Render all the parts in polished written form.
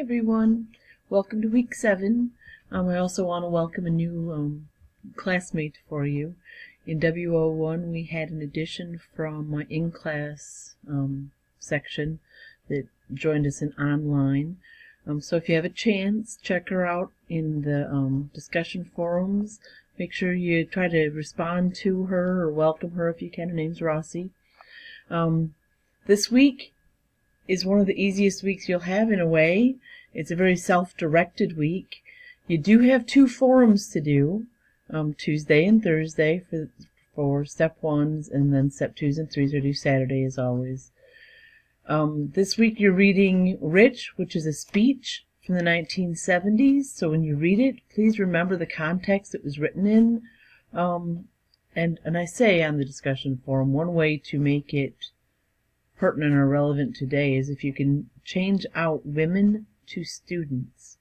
everyone. Welcome to week 7. I also want to welcome a new classmate for you. In WO1 we had an addition from my in-class section that joined us in online. So if you have a chance, check her out in the discussion forums. Make sure you try to respond to her or welcome her if you can. Her name's Rossi. This week is one of the easiest weeks you'll have in a way. It's a very self-directed week. You do have 2 forums to do, Tuesday and Thursday for step 1s, and then step 2s and 3s are due Saturday as always. This week you're reading Rich, which is a speech from the 1970s. So when you read it, please remember the context it was written in. And I say on the discussion forum, one way to make it pertinent or relevant today is if you can change out women to students.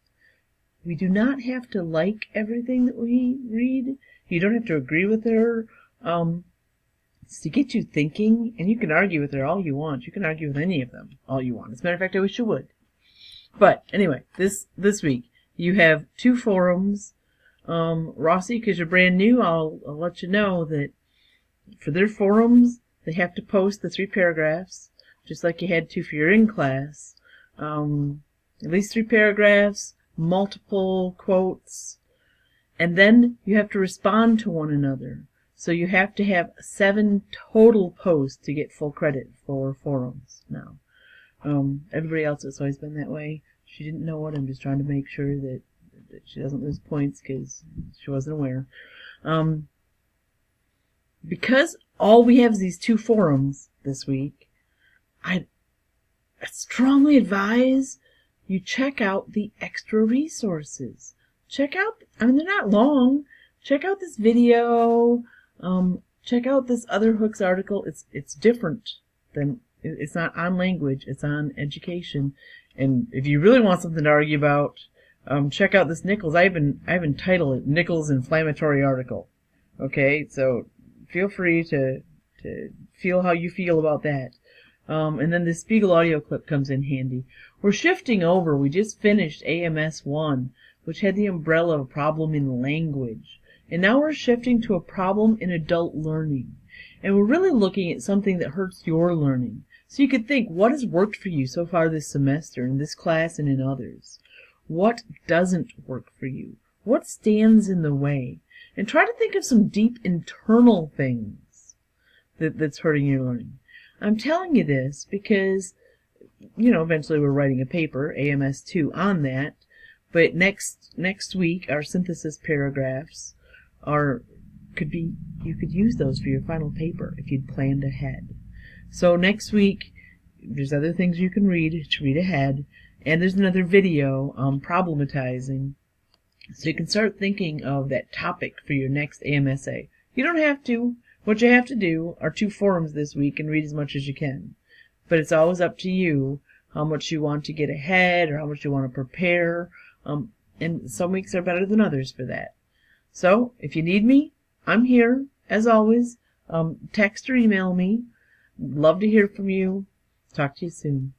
We do not have to like everything that we read. You don't have to agree with her. It's to get you thinking, and you can argue with her all you want. You can argue with any of them all you want. As a matter of fact, I wish you would. But anyway, this week you have 2 forums. Rossi, because you're brand new, I'll let you know that for their forums they have to post the 3 paragraphs, just like you had to for your in-class. At least 3 paragraphs, multiple quotes, and then you have to respond to one another. So you have to have 7 total posts to get full credit for forums now. Everybody else has always been that way. She didn't know it. I'm just trying to make sure that she doesn't lose points because she wasn't aware. Because all we have is these 2 forums this week, I strongly advise you check out the extra resources. Check out, they're not long. Check out this video. Check out this other Hooks article. It's different than, it's not on language, it's on education. And if you really want something to argue about, check out this Nichols. I've entitled it Nichols Inflammatory Article. Okay, so feel free to feel how you feel about that. And then the Spiegel audio clip comes in handy. We're shifting over. We just finished AMS 1, which had the umbrella of a problem in language. And now we're shifting to a problem in adult learning. And we're really looking at something that hurts your learning. So you could think, what has worked for you so far this semester, in this class and in others? What doesn't work for you? What stands in the way? And try to think of some deep internal things that's hurting your learning. I'm telling you this because, eventually we're writing a paper, AMS 2, on that. But next week, our synthesis paragraphs you could use those for your final paper if you'd planned ahead. So next week, there's other things you can read to read ahead, and there's another video problematizing, so you can start thinking of that topic for your next AMSA. You don't have to. What you have to do are 2 forums this week and read as much as you can. But it's always up to you how much you want to get ahead or how much you want to prepare. And some weeks are better than others for that. So, if you need me, I'm here, as always. Text or email me. Love to hear from you. Talk to you soon.